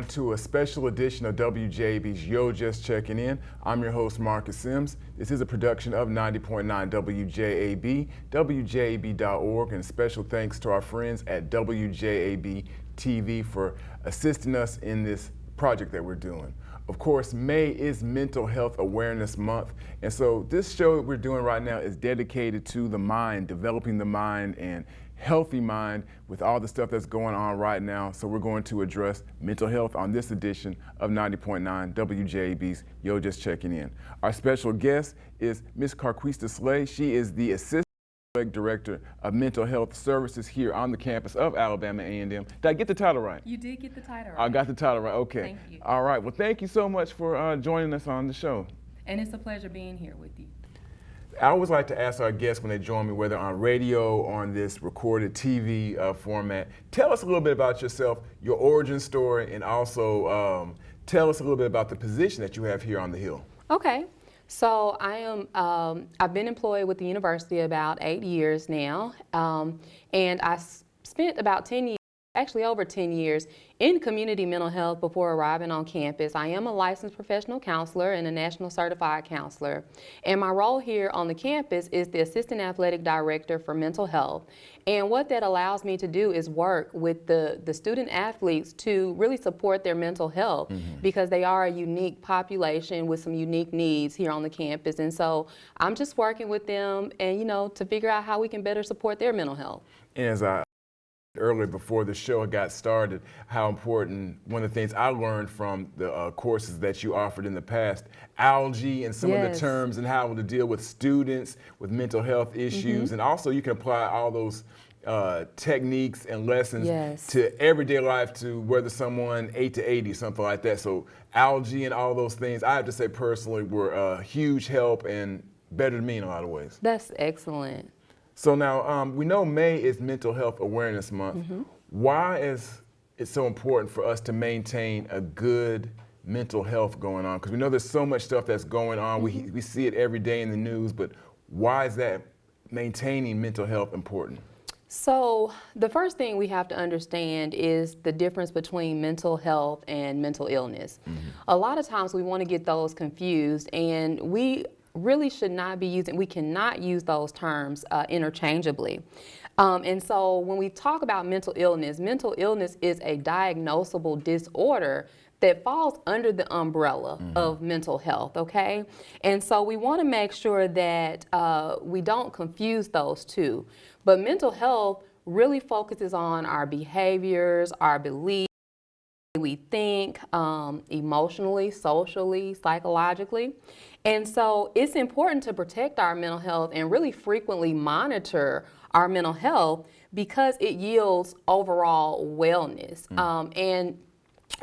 on to a special edition of WJAB's Yo Just Checking In. I'm your host, Marcus Sims. This is a production of 90.9 WJAB, WJAB.org, and special thanks to our friends at WJAB-TV for assisting us in this project that we're doing. Of course, May is Mental Health Awareness Month, and so this show that we're doing right now is dedicated to the mind, developing the mind and healthy mind with all the stuff that's going on right now. So we're going to address mental health on this edition of 90.9 WJAB's Yo Just Checking In. Our special guest is Ms. Carlquista Slay. She is the Assistant Director of Mental Health Services here on the campus of Alabama A&M. Did I get the title right? You did get the title right. I got the title right, okay. Thank you. All right, well thank you so much for joining us on the show. And it's a pleasure being here with you. I always like to ask our guests when they join me, whether on radio or on this recorded TV format, tell us a little bit about yourself, your origin story, and also tell us a little bit about the position that you have here on the Hill. Okay. So I am, I've been employed with the university about 8 years now, and I spent about 10 years, actually over 10 years, in community mental health before arriving on campus. I am a licensed professional counselor and a national certified counselor. And my role here on the campus is the Assistant Athletic Director for Mental Health. And what that allows me to do is work with the student athletes to really support their mental health, because they are a unique population with some unique needs here on the campus. And so I'm just working with them and, you know, to figure out how we can better support their mental health. And as I earlier before the show got started, how important, one of the things I learned from the courses that you offered in the past, algae and some of the terms and how to deal with students with mental health issues. And also you can apply all those techniques and lessons to everyday life, to whether someone 8 to 80, something like that. So algae and all those things, I have to say personally, were a huge help and better than me in a lot of ways. That's excellent. So now, we know May is Mental Health Awareness Month. Why is it so important for us to maintain a good mental health going on? Because we know there's so much stuff that's going on. We see it every day in the news, but why is that maintaining mental health important? So the first thing we have to understand is the difference between mental health and mental illness. A lot of times we want to get those confused, and we really should not be using, we cannot use those terms interchangeably. And so when we talk about mental illness is a diagnosable disorder that falls under the umbrella of mental health, okay? And so we want to make sure that we don't confuse those two. But mental health really focuses on our behaviors, our beliefs, we think emotionally, socially, psychologically. And so it's important to protect our mental health and really frequently monitor our mental health, because it yields overall wellness. And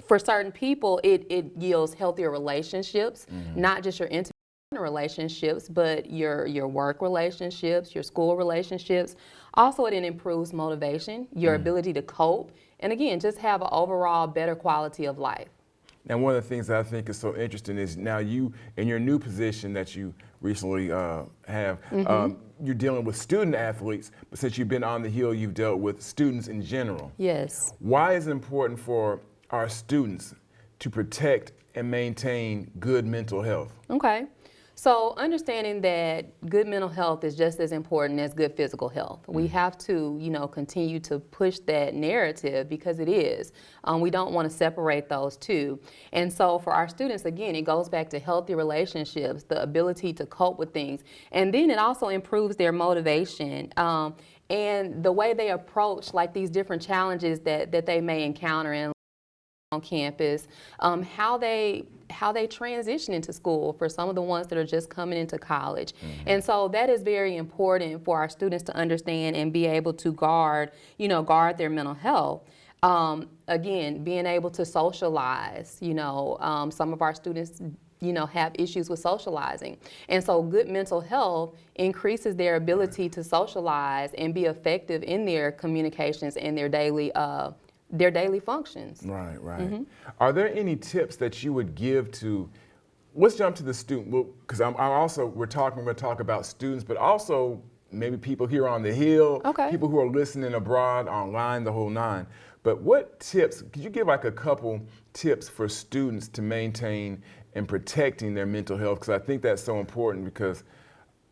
for certain people, it yields healthier relationships, not just your intimate relationships, but your work relationships, your school relationships. Also, it improves motivation, your ability to cope, and again, just have an overall better quality of life. Now, one of the things that I think is so interesting is now you, in your new position that you recently have, you're dealing with student athletes, but since you've been on the Hill, you've dealt with students in general. Yes. Why is it important for our students to protect and maintain good mental health? Okay. So understanding that good mental health is just as important as good physical health. We have to, you know, continue to push that narrative, because it is. We don't want to separate those two. And so for our students, again, it goes back to healthy relationships, the ability to cope with things. And then it also improves their motivation and the way they approach like these different challenges that they may encounter on campus, how they transition into school for some of the ones that are just coming into college. And so that is very important for our students to understand and be able to guard their mental health. Again, being able to socialize, some of our students have issues with socializing. And so good mental health increases their ability to socialize and be effective in their communications and their daily functions. Right. Are there any tips that you would give to, let's jump to the student, because we're going to talk about students, but also maybe people here on the Hill, people who are listening abroad, online, the whole nine. But what tips, could you give like a couple tips for students to maintain and protecting their mental health? Because I think that's so important, because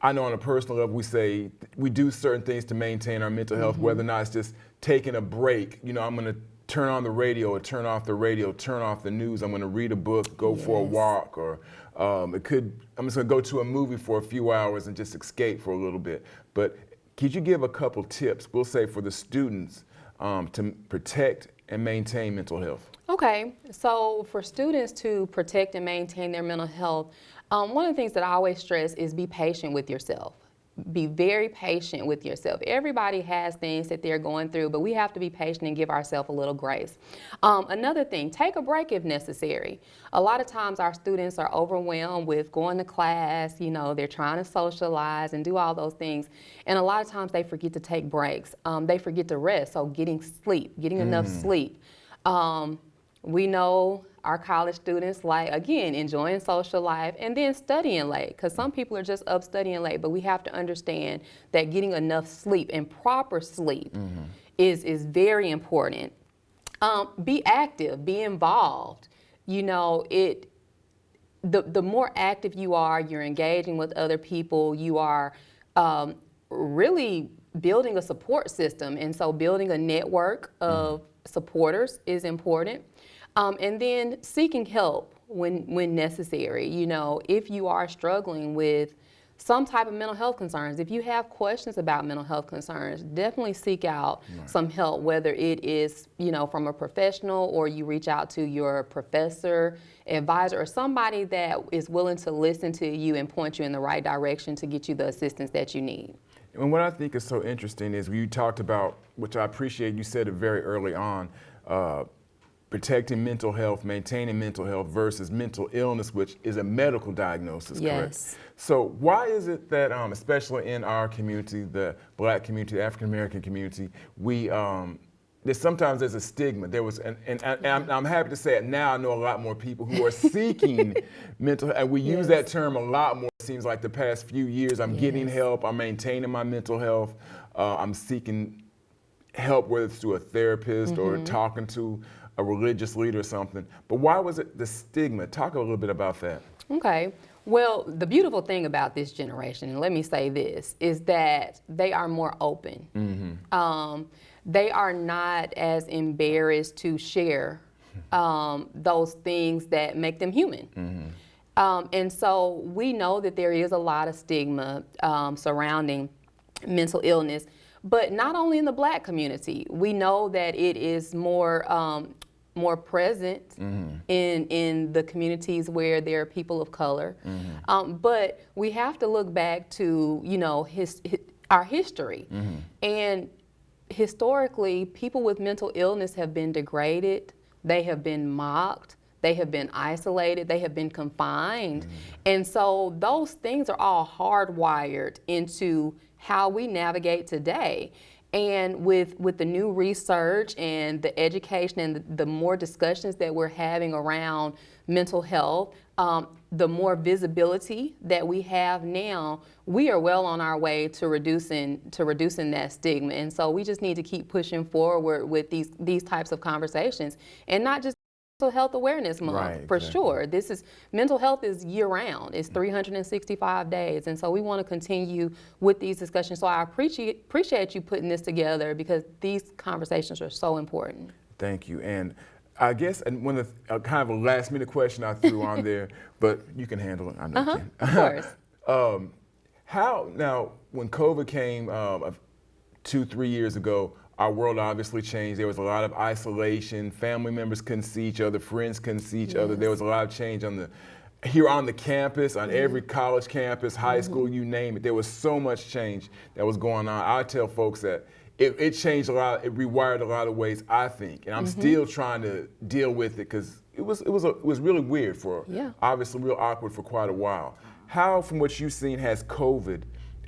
I know on a personal level, we say we do certain things to maintain our mental health, whether or not it's just taking a break. You know, I'm going to turn on the radio or turn off the radio, turn off the news. I'm going to read a book, go for a walk, or I'm just going to go to a movie for a few hours and just escape for a little bit. But could you give a couple tips, we'll say, for the students to protect and maintain mental health? Okay, so for students to protect and maintain their mental health, one of the things that I always stress is be patient with yourself. Be very patient with yourself. Everybody has things that they're going through, but we have to be patient and give ourselves a little grace. Another thing, take a break if necessary. A lot of times our students are overwhelmed with going to class, you know, they're trying to socialize and do all those things. And a lot of times they forget to take breaks. They forget to rest, so getting enough sleep. We know our college students like, again, enjoying social life and then studying late, because some people are just up studying late, but we have to understand that getting enough sleep and proper sleep is very important. Be active, be involved. You know, the more active you are, you're engaging with other people, you are really building a support system. And so building a network of supporters is important. And then seeking help when necessary. You know, if you are struggling with some type of mental health concerns, if you have questions about mental health concerns, definitely seek out some help, whether it is, you know, from a professional, or you reach out to your professor, advisor, or somebody that is willing to listen to you and point you in the right direction to get you the assistance that you need. And what I think is so interesting is you talked about, which I appreciate, you said it very early on, protecting mental health, maintaining mental health versus mental illness, which is a medical diagnosis, correct? So why is it that, especially in our community, the Black community, the African American community, sometimes there's a stigma. There was, and I'm happy to say it now, I know a lot more people who are seeking mental health, and we use that term a lot more. It seems like the past few years, I'm getting help, I'm maintaining my mental health, I'm seeking help, whether it's through a therapist or talking to a religious leader or something. But why was it the stigma? Talk a little bit about that. Okay. Well, the beautiful thing about this generation, and let me say this, is that they are more open. They are not as embarrassed to share those things that make them human. And so we know that there is a lot of stigma surrounding mental illness, but not only in the Black community. We know that it is more present in the communities where there are people of color. But we have to look back to, you know, our history. And historically, people with mental illness have been degraded, they have been mocked, they have been isolated, they have been confined. And so those things are all hardwired into how we navigate today. And with the new research and the education and the more discussions that we're having around mental health, the more visibility that we have now, we are well on our way to reducing that stigma. And so we just need to keep pushing forward with these types of conversations, and not just Mental Health Awareness Month, for sure. Mental health is year-round. It's 365 days, and so we want to continue with these discussions. So I appreciate you putting this together, because these conversations are so important. Thank you. And I guess one of the, kind of a last-minute question I threw on there, but you can handle it. I know you can. Of course. How now, when COVID came 2-3 years ago, our world obviously changed. There was a lot of isolation. Family members couldn't see each other. Friends couldn't see each other. There was a lot of change here on the campus, on every college campus, high school, you name it. There was so much change that was going on. I tell folks that it changed a lot. It rewired a lot of ways, I think, and I'm still trying to deal with it, because it was really weird obviously real awkward for quite a while. How, from what you've seen, has COVID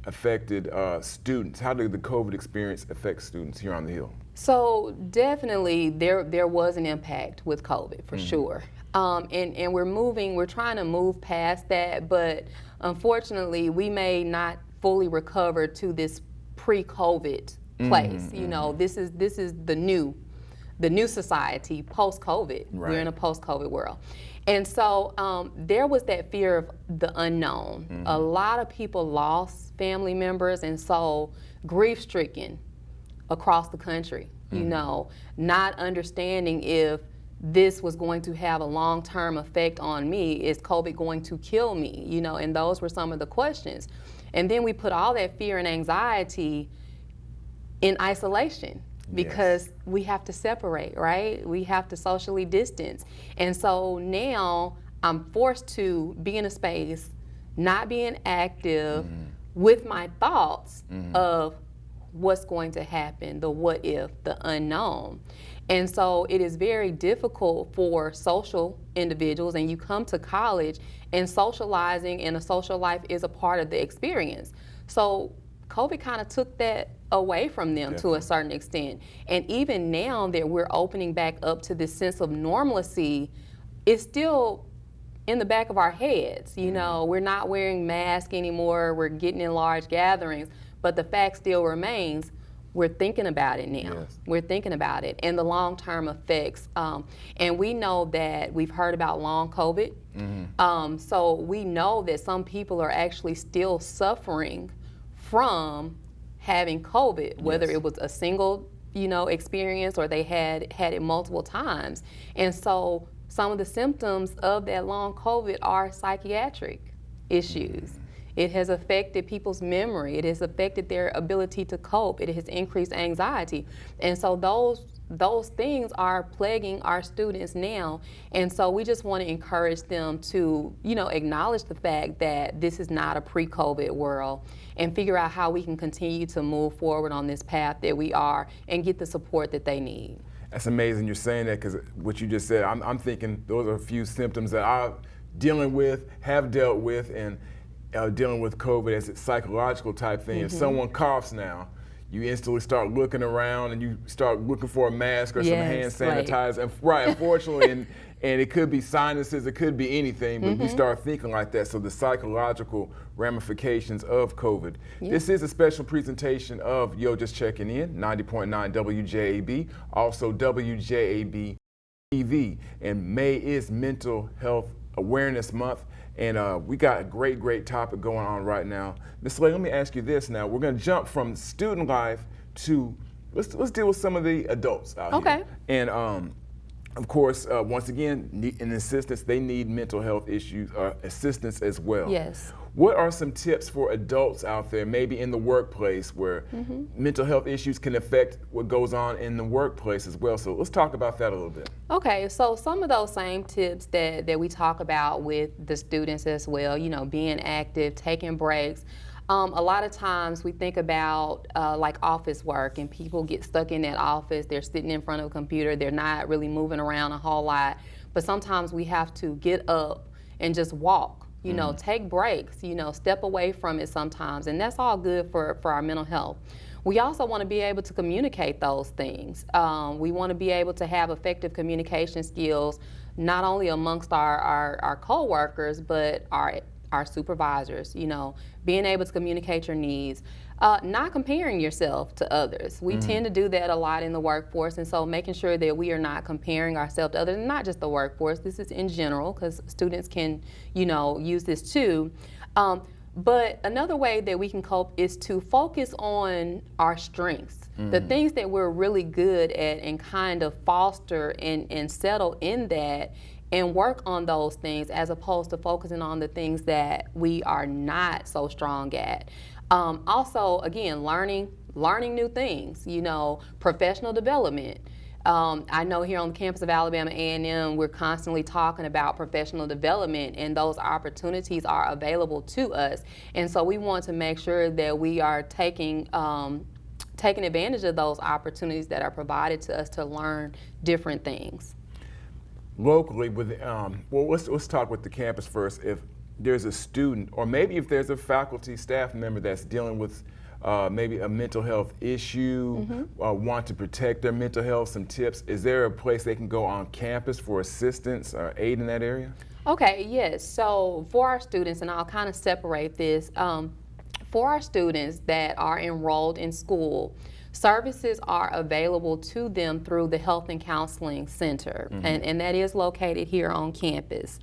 affected students? How did the COVID experience affect students here on the Hill? So definitely there was an impact with COVID, for sure. And we're trying to move past that, but unfortunately we may not fully recover to this pre-COVID place. You know, this is the the new society post-COVID. Right. We're in a post-COVID world. And so there was that fear of the unknown. A lot of people lost family members, and so grief-stricken across the country, you know, not understanding if this was going to have a long-term effect on me. Is COVID going to kill me? You know, and those were some of the questions. And then we put all that fear and anxiety in isolation because we have to separate, right? We have to socially distance. And so now I'm forced to be in a space, not being active with my thoughts of what's going to happen, the what if, the unknown. And so it is very difficult for social individuals, and you come to college and socializing and a social life is a part of the experience. So COVID kind of took that away from them to a certain extent. And even now that we're opening back up to this sense of normalcy, it's still in the back of our heads. You know, we're not wearing masks anymore, we're getting in large gatherings, but the fact still remains, we're thinking about it now. Yes. We're thinking about it and the long-term effects. And we know that we've heard about long COVID. So we know that some people are actually still suffering from having COVID, whether it was a single, you know, experience or they had it multiple times. And so some of the symptoms of that long COVID are psychiatric issues. It has affected people's memory. It has affected their ability to cope. It has increased anxiety. And so those things are plaguing our students now. And so we just want to encourage them to, you know, acknowledge the fact that this is not a pre-COVID world and figure out how we can continue to move forward on this path that we are and get the support that they need. That's amazing you're saying that, because what you just said, I'm thinking those are a few symptoms that I'm dealing with, have dealt with, and dealing with COVID as a psychological type thing. If someone coughs now, you instantly start looking around and you start looking for a mask or some hand sanitizer. And, unfortunately, and it could be sinuses, it could be anything, but we start thinking like that. So the psychological ramifications of COVID. This is a special presentation of Yo Just Checking In, 90.9 WJAB, also WJAB-TV. And May is Mental Health Awareness Month. And we got a great topic going on right now. Ms. Slay, let me ask you this now. We're going to jump from student life to, let's deal with some of the adults out here. And of course, once again, in assistance, they need mental health issues, assistance as well. Yes. What are some tips for adults out there, maybe in the workplace, where mental health issues can affect what goes on in the workplace as well? So let's talk about that a little bit. Okay, so some of those same tips that we talk about with the students as well, you know, being active, taking breaks. A lot of times we think about like office work, and people get stuck in that office. They're sitting in front of a computer. They're not really moving around a whole lot. But sometimes we have to get up and just walk, you know, take breaks, you know, step away from it sometimes. And that's all good for our mental health. We also want to be able to communicate those things. We want to be able to have effective communication skills, not only amongst our co-workers, but our supervisors, you know, being able to communicate your needs, not comparing yourself to others. We tend to do that a lot in the workforce, and so making sure that we are not comparing ourselves to others, and not just the workforce, this is in general, because students can, you know, use this too. But another way that we can cope is to focus on our strengths, the things that we're really good at, and kind of foster and settle in that and work on those things, as opposed to focusing on the things that we are not so strong at. Also, again, learning new things, you know, professional development. I know here on the campus of Alabama A&M, we're constantly talking about professional development, and those opportunities are available to us. And so we want to make sure that we are taking advantage of those opportunities that are provided to us to learn different things. Locally, with well, let's talk with the campus first. If there's a student, or maybe if there's a faculty staff member that's dealing with maybe a mental health issue, want to protect their mental health, some tips, is there a place they can go on campus for assistance or aid in that area? Okay, yes. So for our students, and I'll kind of separate this, For our students that are enrolled in school, services are available to them through the Health and Counseling Center, and that is located here on campus.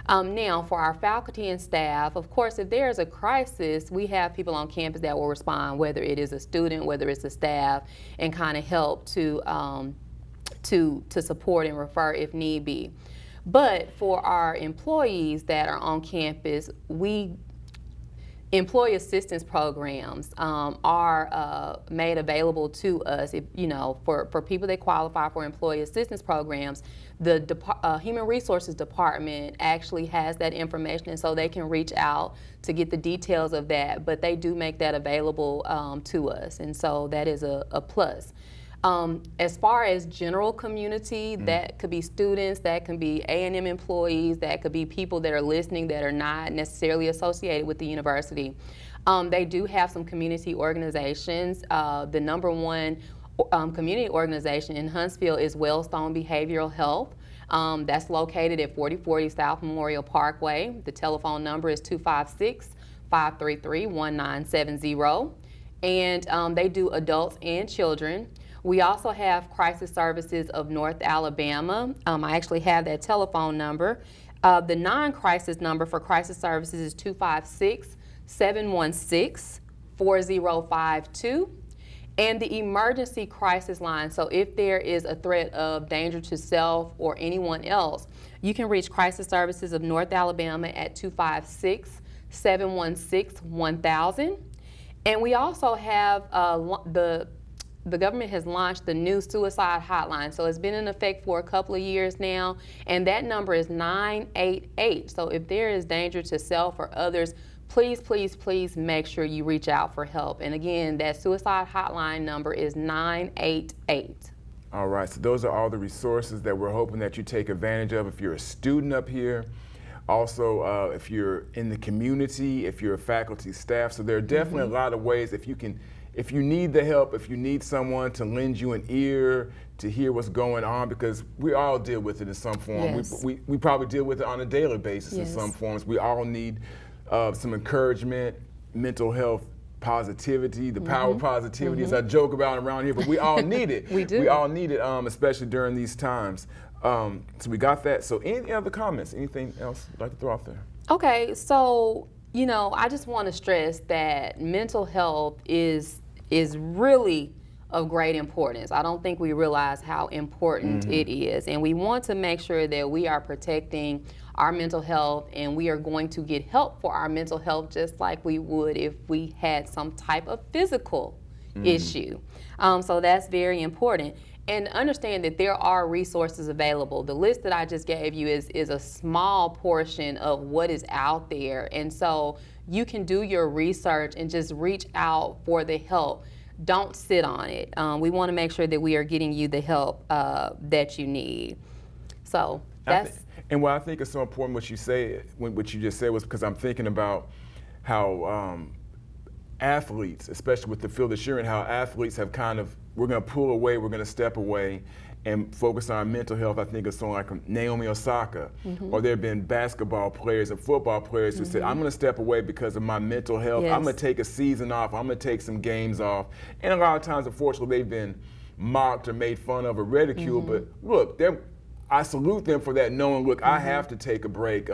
Now, for our faculty and staff, of course, if there is a crisis, we have people on campus that will respond, whether it is a student, whether it's a staff, and kind of help to support and refer if need be. But for our employees that are on campus, employee assistance programs are made available to us. If, for people that qualify for employee assistance programs, the Human Resources Department actually has that information, and so they can reach out to get the details of that. But they do make that available to us, and so that is a plus. As far as general community, that could be students, that can be A&M employees, that could be people that are listening that are not necessarily associated with the university. They do have some community organizations. The number one community organization in Huntsville is Wellstone Behavioral Health. That's located at 4040 South Memorial Parkway. The telephone number is 256-533-1970. And they do adults and children. We also have Crisis Services of North Alabama. I actually have that telephone number. The non-crisis number for Crisis Services is 256-716-4052. And the emergency crisis line, so if there is a threat of danger to self or anyone else, you can reach Crisis Services of North Alabama at 256-716-1000. And we also have the government has launched the new suicide hotline. So it's been in effect for a couple of years now, and that number is 988. So if there is danger to self or others, please, please, please make sure you reach out for help. And again, that suicide hotline number is 988. All right, so those are all the resources that we're hoping that you take advantage of if you're a student up here. Also, if you're in the community, if you're a faculty staff. So there are definitely a lot of ways if you need the help, if you need someone to lend you an ear to hear what's going on, because we all deal with it in some form. Yes. We probably deal with it on a daily basis in some forms. We all need some encouragement, mental health, positivity, the power of positivity, as I joke about around here, but we all need it. We do. We all need it, especially during these times. So we got that. So any other comments? Anything else you'd like to throw out there? Okay, so I just want to stress that mental health is really of great importance. I don't think we realize how important it is, and we want to make sure that we are protecting our mental health, and we are going to get help for our mental health just like we would if we had some type of physical issue. So that's very important. And understand that there are resources available. The list that I just gave you is a small portion of what is out there. And so you can do your research and just reach out for the help. Don't sit on it. We want to make sure that we are getting you the help that you need. So that's... And what I think is so important what you just said was because I'm thinking about how athletes, especially with the field that you're in, how athletes have kind of, we're going to pull away, we're going to step away and focus on mental health. I think of someone like Naomi Osaka, or there have been basketball players and football players who said, I'm going to step away because of my mental health. I'm going to take a season off. I'm going to take some games off. And a lot of times, unfortunately, they've been mocked or made fun of or ridiculed. But look, I salute them for that, knowing, look, I have to take a break.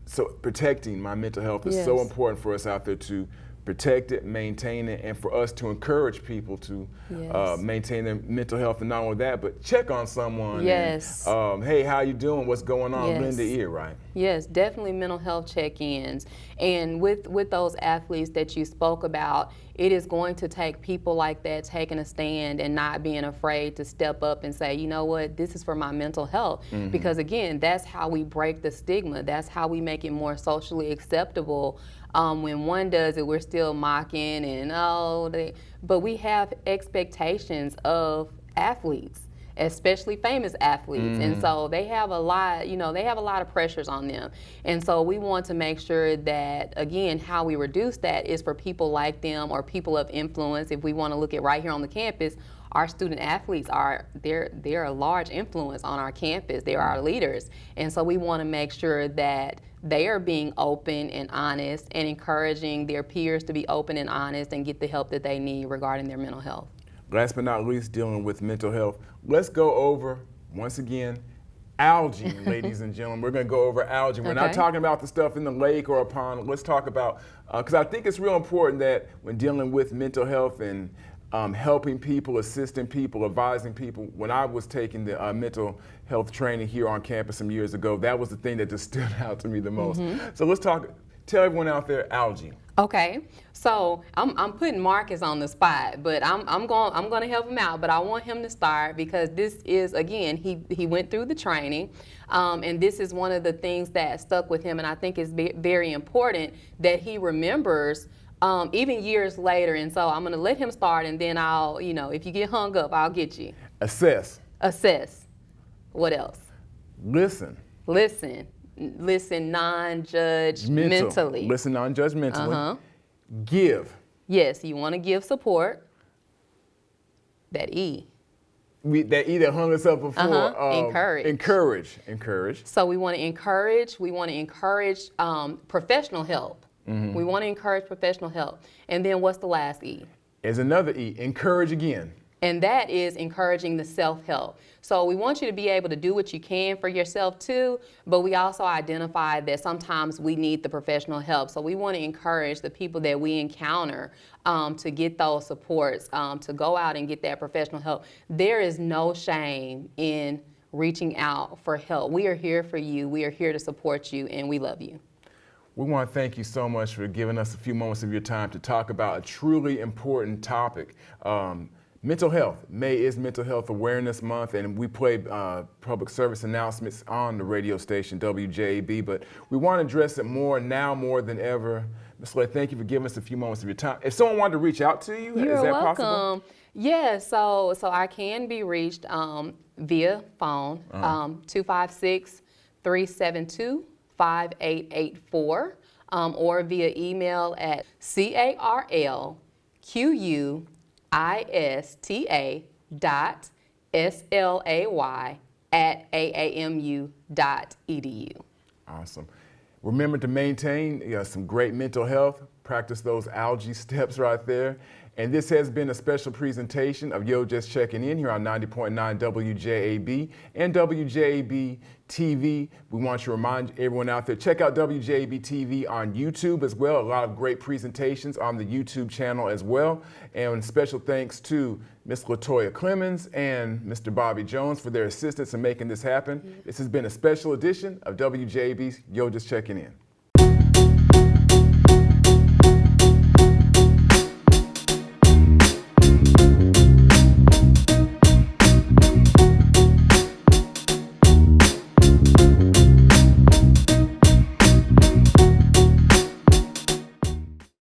So protecting my mental health is so important for us out there to protect it, maintain it, and for us to encourage people to maintain their mental health, and not only that, but check on someone. Yes. And, hey, how you doing? What's going on? Yes. Lend the ear, right? Yes, definitely mental health check-ins. And with those athletes that you spoke about, it is going to take people like that taking a stand and not being afraid to step up and say, you know what, this is for my mental health. Because again, that's how we break the stigma. That's how we make it more socially acceptable. When one does it, we're still mocking and but we have expectations of athletes. especially famous athletes. And so they have a lot, they have a lot of pressures on them. And so we want to make sure that, again, how we reduce that is for people like them or people of influence. If we want to look at right here on the campus, our student athletes they're a large influence on our campus. They're our leaders. And so we want to make sure that they are being open and honest and encouraging their peers to be open and honest and get the help that they need regarding their mental health. Last but not least, dealing with mental health, let's go over, once again, algae, ladies and gentlemen. We're going to go over algae. We're not talking about the stuff in the lake or a pond. Let's talk about, because I think it's real important that when dealing with mental health and helping people, assisting people, advising people. When I was taking the mental health training here on campus some years ago, that was the thing that just stood out to me the most. So let's tell everyone out there, algae. Okay, so I'm putting Marcus on the spot, but I'm going to help him out. But I want him to start because this is, again, he went through the training, and this is one of the things that stuck with him, and I think it's very important that he remembers even years later. And so I'm going to let him start, and then I'll, if you get hung up, I'll get you. Assess. What else? Listen. Listen non-judgmentally. Listen non-judgmentally. Give. Yes, you want to give support. That E. That E that hung us up before. Encourage. So we want to encourage. Professional help. We want to encourage professional help. And then what's the last E? There's another E. Encourage again. And that is encouraging the self-help. So we want you to be able to do what you can for yourself too, but we also identify that sometimes we need the professional help. So we want to encourage the people that we encounter to get those supports, to go out and get that professional help. There is no shame in reaching out for help. We are here for you. We are here to support you, and we love you. We want to thank you so much for giving us a few moments of your time to talk about a truly important topic. Mental health. May is Mental Health Awareness Month, and we play public service announcements on the radio station WJAB, but we want to address it more now more than ever. Ms. Slay, thank you for giving us a few moments of your time. If someone wanted to reach out to you, You're is that welcome. possible? Yeah, so I can be reached via phone, 256-372-5884, or via email at carlquista.slay@aamu.edu. Awesome. Remember to maintain some great mental health. Practice those algae steps right there. And this has been a special presentation of Yo Just Checking In here on 90.9 WJAB and WJAB-TV. We want to remind everyone out there, check out WJAB-TV on YouTube as well. A lot of great presentations on the YouTube channel as well. And special thanks to Ms. LaToya Clemens and Mr. Bobby Jones for their assistance in making this happen. This has been a special edition of WJAB's Yo Just Checking In.